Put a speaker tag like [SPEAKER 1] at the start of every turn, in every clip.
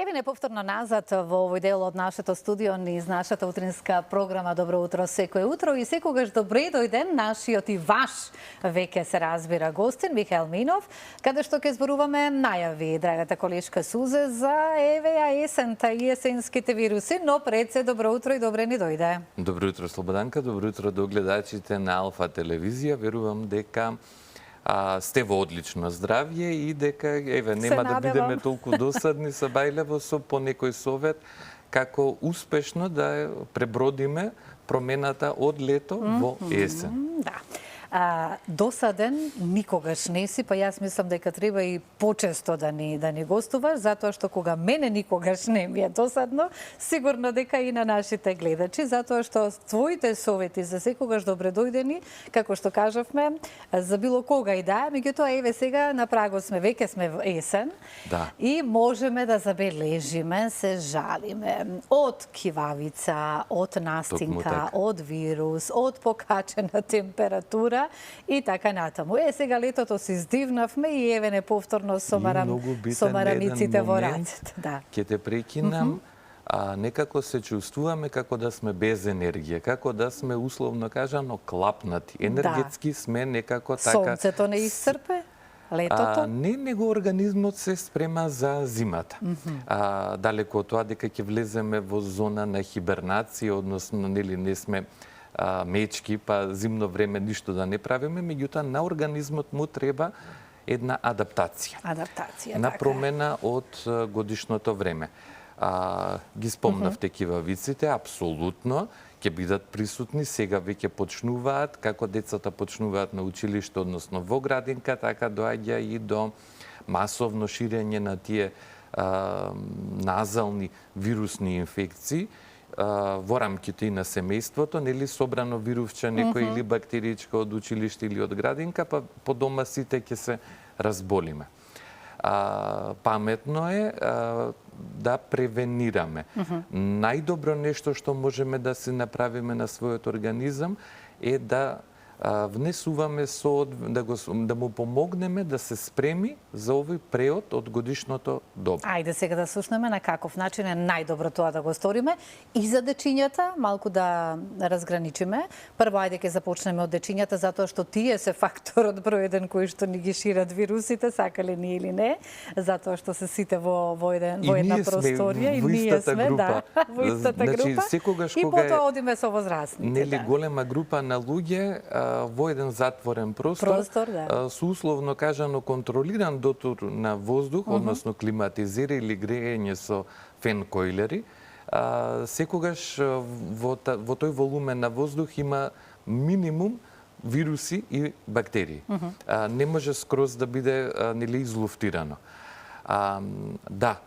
[SPEAKER 1] Еве не повторно назад во овој дел од нашето студио низ нашата утринска програма Добро утро секое утро и секогаш добре дојден нашиот и ваш веќе се разбира гостин Михаел Минов, каде што ќе зборуваме најави драгата колешка Сузе за еве ја есента и есенските вируси, но пред се добро утро и добре ни дојде.
[SPEAKER 2] Добро утро Слободанка, добро утро до гледачите на Алфа телевизија. Верувам дека сте во одлично здравје и дека еве нема да бидеме толку досадни со Бајлево со по некој совет како успешно да пребродиме промената од лето во есен.
[SPEAKER 1] Да. Досаден никогаш не си, па јас мислам дека треба и почесто да ни гостуваш, затоа што кога мене никогаш не ми е досадно, сигурно дека и на нашите гледачи, затоа што твоите совети за секогаш добре дојдени, како што кажавме, за било кога и да, меѓутоа еве сега на прагот сме, веќе сме во есен,
[SPEAKER 2] да.
[SPEAKER 1] И можеме да забележиме, се жалиме од кивавица, од настинка, од вирус, од покачена температура и така натаму. Сега летото се издивнавме и еве неповторно со марамиците во рацете. Да.
[SPEAKER 2] Ќе те прекинам, некако се чувствуваме како да сме без енергија, како да сме условно кажано клапнати. Енергетски сме некако така.
[SPEAKER 1] Сонцето не исцрпе? Летото?
[SPEAKER 2] Не, него организмот се спрема за зимата. Далеко од тоа дека ќе влеземе во зона на хибернација, односно не сме мечки, па зимно време ништо да не правиме, меѓутоа на организмот му треба една адаптација. На промена од годишното време. Ги спомнавте кивавиците, апсолутно, ќе бидат присутни, сега веќе почнуваат, како децата почнуваат на училиште, односно во градинка, така доаѓа и до масовно ширење на тие назални вирусни инфекции, во рамките и на семејството, нели собрано вирусче некој или бактеријичка од училиште или од градинка, па по дома сите ќе се разболиме. Паметно е да превенираме. Најдобро нешто што можеме да се направиме на својот организам е да внесуваме да му помогнеме да се спреми за овој преод од годишното доба.
[SPEAKER 1] Ајде сега да слушнеме на каков начин е најдобро тоа да го сториме и за дечињата, малку да разграничиме. Прво ајде ќе започнеме од дечињата затоа што тие се факторот број еден кои што ни ги шират вирусите, сакале ние или не, затоа што се сите во една просторија и ние сме во истата група. И потоа одиме со возрастните.
[SPEAKER 2] Нели голема група на луѓе во еден затворен простор со условно кажано контролиран дотур на воздух, односно климатизира или грејење со фен койлери, секогаш во тој волумен на воздух има минимум вируси и бактерии. Не може скроз да биде нели излуфтирано. Да,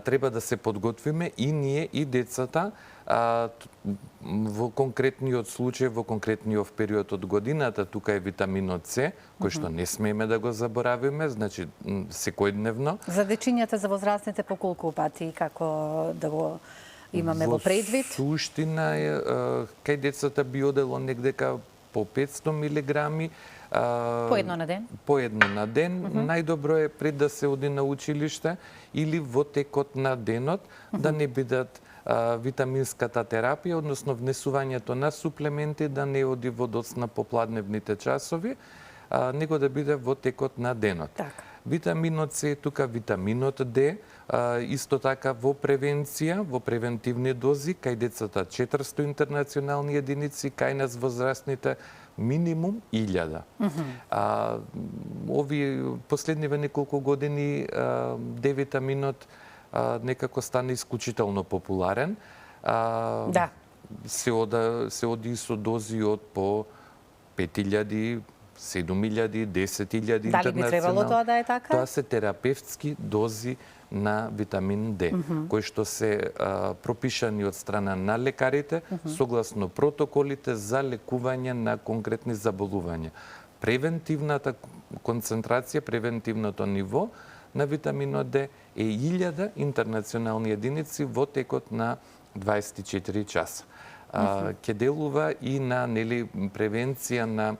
[SPEAKER 2] треба да се подготвиме и ние и децата во конкретниот случај, во конкретниот период од годината, тука е витаминот С, кој што не смееме да го заборавиме, значи секојдневно.
[SPEAKER 1] За дечињата, за возрастните по колку пати, како да го имаме во предвид?
[SPEAKER 2] Суштина е, кај децата би одело негдека по 500 милиграми,
[SPEAKER 1] по едно на ден?
[SPEAKER 2] По едно на ден. Најдобро е пред да се оди на училиште или во текот на денот да не бидат витаминската терапија, односно внесувањето на суплементи да не оди во доцна попладневните часови, него да биде во текот на денот. Витаминот С, тука витаминот Д, исто така во превенција, во превентивни дози, кај децата 400 интернационални единици, кај нас возрастните минимум 1000. Овие последниве неколку години Д витаминот некако стана исклучително популарен. Се оди со дози од по 5000, 7000, 10.000 интернационални.
[SPEAKER 1] Дали би требало тоа да е така?
[SPEAKER 2] Тоа се терапевтски дози на витамин Д, кои што се пропишани од страна на лекарите, согласно протоколите за лекување на конкретни заболувања. Превентивната концентрација, превентивното ниво на витаминот Д е 1000 интернационални единици во текот на 24 часа. Ке делува и на превенција на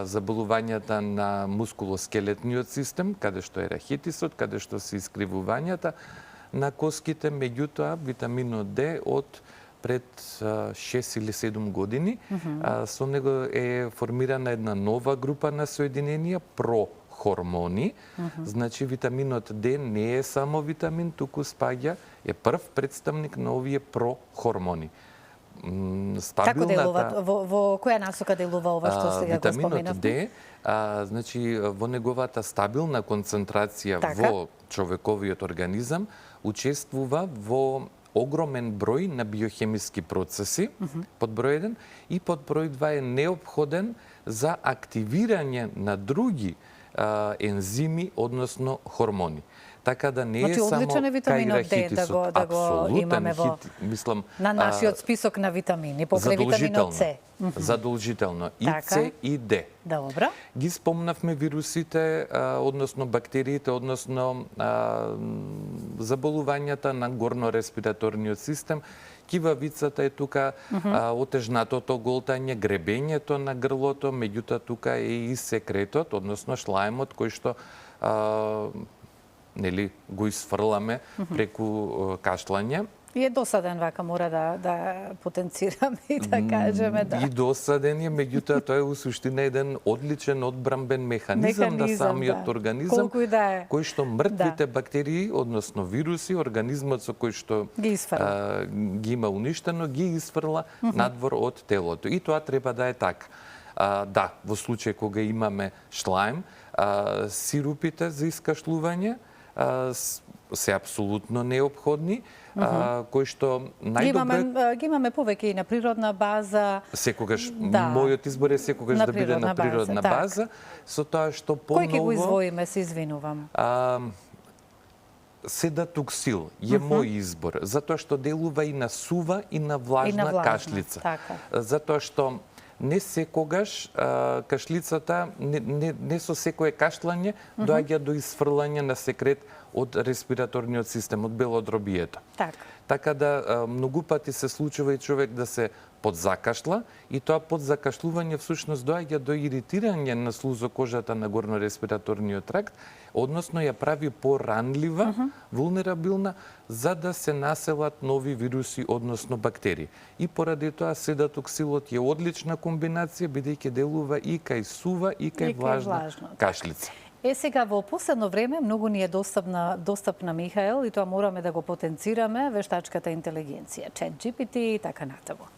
[SPEAKER 2] заболувањата на мускулоскелетниот систем, каде што е рахитисот, каде што се искривувањата, на коските, меѓутоа витаминот Д од пред 6 или 7 години со него е формирана една нова група на соединенија прохормони. Значи витаминот Д не е само витамин, туку спаѓа, е прв представник на овие прохормони.
[SPEAKER 1] Како делува, во која насока делува ова што сега го споменавме?
[SPEAKER 2] Витаминот Д, значи во неговата стабилна концентрација во човековиот организам учествува во огромен број на биохемиски процеси, под број 1, и под број 2 е неопходен за активирање на други ензими, односно хормони. Така да не е само
[SPEAKER 1] одличен е витаминот Д да го имаме во на нашиот список на витамини, покрај витаминот С.
[SPEAKER 2] Задолжително. И С и Д.
[SPEAKER 1] Добро.
[SPEAKER 2] Ги спомнавме вирусите, односно бактериите, односно заболувањата на горно-респираторниот систем. Кивавицата е тука, отежнатото голтање, гребењето на грлото, меѓутоа тука е и секретот, односно шлаемот кој што го изфрламе преку кашлање.
[SPEAKER 1] И е досаден, вака мора да потенцираме и да кажеме, да.
[SPEAKER 2] И досаден е, меѓутоа тој е у суштина еден одличен одбрамбен механизам на самиот организам, кој што мртвите бактерии, односно вируси, организмот со кој што ги има уништено, ги изфрла надвор од телото. И тоа треба да е така. Да, во случај кога имаме шлаем, сирупите за искашлување се апсолутно неопходни, кои што најдобре
[SPEAKER 1] ги имаме повеќе и на природна база.
[SPEAKER 2] Секогаш мојот избор е секогаш да биде на природна база, со тоа што поново
[SPEAKER 1] кој ќе го извоиме, се извинувам.
[SPEAKER 2] Седатуксил е мој избор, затоа што делува и на сува и на влажна кашлица. Затоа што не секогаш кашлицата, не со секое кашлање доаѓа до изфрлање на секрет од респираторниот систем, од белодробието. Така да многу пати се случува и човек да се подзакашла и тоа подзакашлување всушност доаѓа до иритирање на слузокожата на горно-респираторниот тракт, односно ја прави поранлива, вулнерабилна, за да се населат нови вируси, односно бактерии. И поради тоа седатуксилот е одлична комбинација, бидејќи делува и кај сува и кај влажна кашлица.
[SPEAKER 1] Сега во последно време многу ни е достапна Михаел, и тоа мораме да го потенцираме, вештачката интелигенција, ChatGPT и така натаму.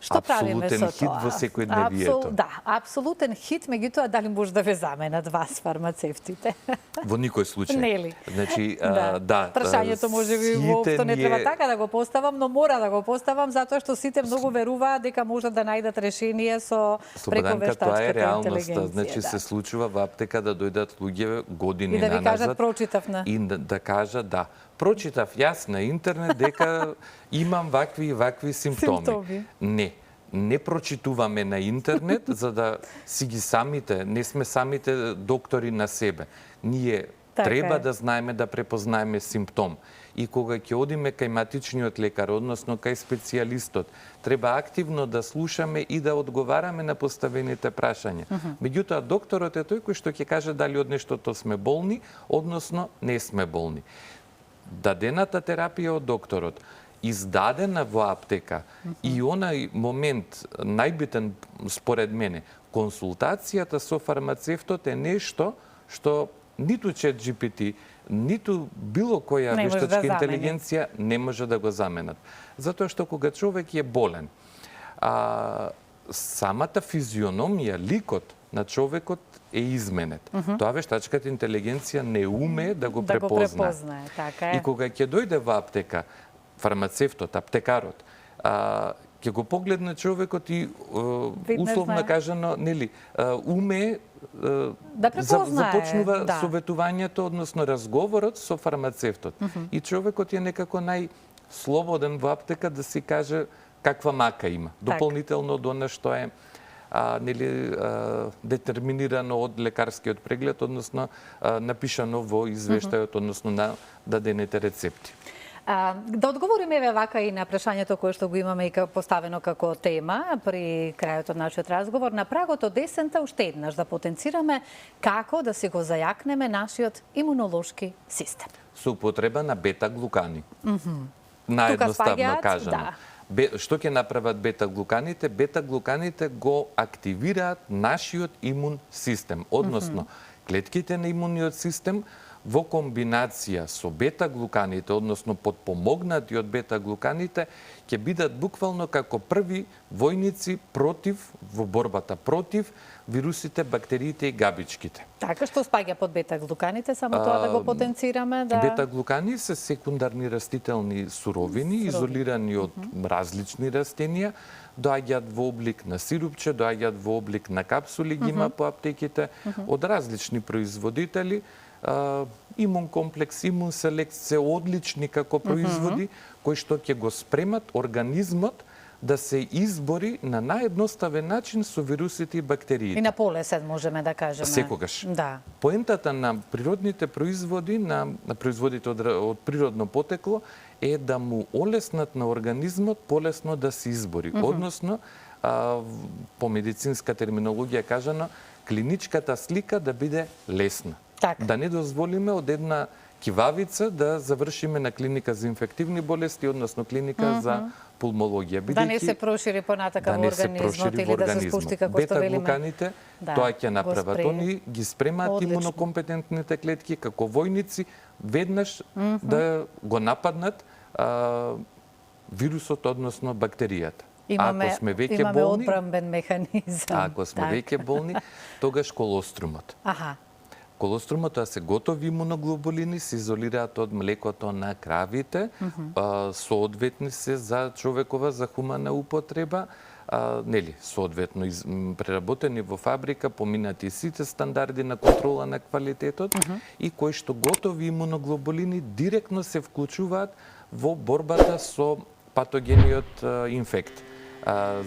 [SPEAKER 1] Што правиме со тоа?
[SPEAKER 2] Апсолутен хит во секојдневието.
[SPEAKER 1] Да, апсолутен хит, меѓутоа дали може да ве заменат вас фармацевтите?
[SPEAKER 2] Во никој случај.
[SPEAKER 1] Нели?
[SPEAKER 2] Значи,
[SPEAKER 1] прашањето може би воопшто не треба така да го поставам, но мора да го поставам затоа што сите многу веруваат дека можат да најдат решение со преку вештачката интелигенција. Тоа е реалноста.
[SPEAKER 2] Значи се случува во аптека да дојдат луѓе години
[SPEAKER 1] назад. И да ви кажат
[SPEAKER 2] прочитавна. И да кажат да. Прочитав јас на интернет дека имам вакви и вакви симптоми. Не прочитуваме на интернет за да си ги самите, не сме самите доктори на себе. Ние треба да знаеме да препознаеме симптом. И кога ќе одиме кај матичниот лекар, односно кај специјалистот, треба активно да слушаме и да одговараме на поставените прашања. Меѓутоа, докторот е тој кој што ќе каже дали од нештото сме болни, односно не сме болни. Дадената терапија од докторот, издадена во аптека, и онај момент, најбитен според мене, консултацијата со фармацевтот е нешто што ниту ChatGPT, ниту било која вештачка интелигенција не може да го заменат. Затоа што кога човек е болен, самата физиономија, ликот на човекот е изменет. Тоа вештачката интелигенција не уме да го препознае. И кога ќе дојде во аптека, фармацевтот, аптекарот, ќе го погледне човекот и условно кажано, уме започнува советувањето, односно разговорот со фармацевтот. И човекот е некако најслободен во аптека да си каже каква мака има. Дополнително до она што е детерминирано од лекарскиот преглед, односно напишано во извештајот, односно на дадените рецепти.
[SPEAKER 1] Да одговориме вака и на прашањето кое што го имаме и поставено како тема при крајот од нашиот разговор. На прагот од есента уште еднаш да потенцираме како да си го зајакнеме нашиот имунолошки систем.
[SPEAKER 2] со употреба на бета-глукани.
[SPEAKER 1] Тука
[SPEAKER 2] Наедноставно
[SPEAKER 1] спаѓаат,
[SPEAKER 2] кажано.
[SPEAKER 1] да.
[SPEAKER 2] Што ќе направат бета-глуканите? Бета-глуканите го активираат нашиот имун систем, односно клетките на имуниот систем во комбинација со бета-глуканите, односно подпомогнати од бета-глуканите, ќе бидат буквално како први војници во борбата против вирусите, бактериите и габичките.
[SPEAKER 1] Така, што спаѓа под бета-глуканите, само тоа да го потенцираме, да...
[SPEAKER 2] Бета-глукани се секундарни растителни суровини, изолирани од различни растенија, доаѓаат во облик на сирупче, доаѓаат во облик на капсули, ги има по аптеките, од различни производители. Имун комплекс, имун селект се одлични како производи, кои што ќе го спремат организмот да се избори на наједноставен начин со вирусите и бактериите.
[SPEAKER 1] И на полесен можеме да кажеме.
[SPEAKER 2] Секогаш.
[SPEAKER 1] Да.
[SPEAKER 2] Поентата на природните производи, на производите од природно потекло, е да му олеснат на организмот полесно да се избори. Односно, по медицинска терминологија кажано, клиничката слика да биде лесна.
[SPEAKER 1] Так.
[SPEAKER 2] Да не дозволиме од една кивавица да завршиме на клиника за инфективни болести, односно клиника за пулмологија.
[SPEAKER 1] Да не се прошири понатака во организмот или да се спушти како што велиме.
[SPEAKER 2] Бета-глуканите, тоа ќе направат. Они ги спремаат имунокомпетентните клетки како војници веднаш да го нападнат вирусот, односно бактеријата.
[SPEAKER 1] Имаме одбранбен механизам.
[SPEAKER 2] Ако сме веќе болни, тогаш колострумот. Колострумот, тоа се готови имуноглобулини, се изолираат од млекото на кравите, соодветни се за човекова, за хумана употреба, соодветно преработени во фабрика, поминати сите стандарди на контрола на квалитетот и кои што готови имуноглобулини директно се вклучуваат во борбата со патогениот инфект.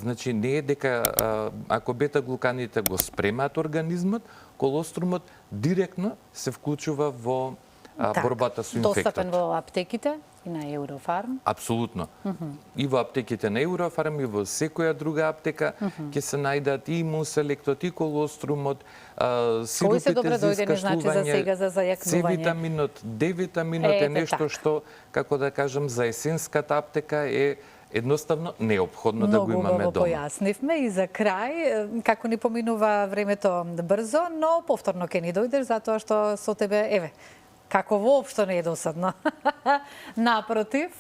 [SPEAKER 2] Значи, не е дека ако бета-глуканите го спремаат организмот, колострумот директно се вклучува во борбата со инфектот.
[SPEAKER 1] Достапен во аптеките и на Еврофарм?
[SPEAKER 2] Апсолутно. И во аптеките на Еврофарм и во секоја друга аптека ќе се најдат и имунселектот, и колострумот, сирупите за искашлување, С-витаминот, Д-витаминот е нешто што, како да кажам, за есенската аптека е едноставно неопходно да го имаме дома.
[SPEAKER 1] Многу појаснивме и за крај, како ни поминува времето брзо, но повторно ќе ни дојдеш затоа што со тебе, како воопшто не е досадно. Напротив,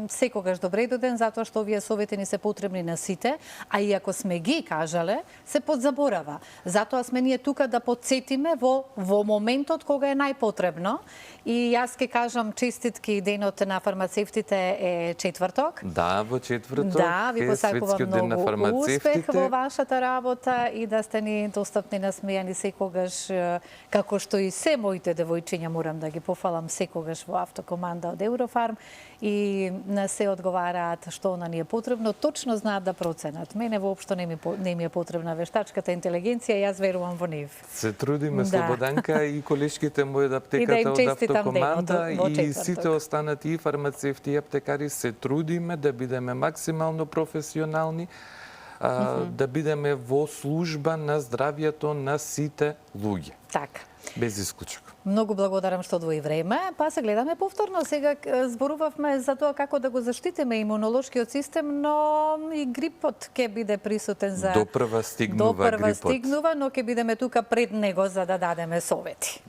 [SPEAKER 1] секогаш добре дојден затоа што овие совети ни се потребни на сите, а и ако сме ги кажале, се подзаборава. Затоа сме ние тука да подсетиме во моментот кога е најпотребно. И јас ќе кажам честитки, денот на фармацевтите е четврток.
[SPEAKER 2] Да, во четврток
[SPEAKER 1] ви посакувам многу успех во вашата работа и да сте ни достапни, насмејани секогаш, како што и се моите девојчиња морам да ги пофалам секогаш во автокоманда од Еврофарм и на се одговараат што на ни е потребно, точно знаат да проценат. Мене воопшто не ми е потребна вештачката интелигенција, јас верувам во нив.
[SPEAKER 2] Се трудиме, Слободанка, и колешките мои од аптеката од автокоманда и сите останати и фармацевти и аптекари се трудиме да бидеме максимално професионални, да бидеме во служба на здравјето на сите луѓе.
[SPEAKER 1] Така.
[SPEAKER 2] Без исклучок.
[SPEAKER 1] Многу благодарам што одвои време, па се гледаме повторно. Сега зборувавме за тоа како да го заштитиме имунолошкиот систем, но и грипот ќе биде присутен за...
[SPEAKER 2] Допрва стигнува грипот.
[SPEAKER 1] Но ќе бидеме тука пред него за да дадеме совети.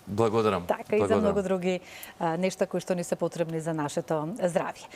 [SPEAKER 2] Благодарам.
[SPEAKER 1] Така и за многу други нешта кои што ни се потребни за нашето здравје.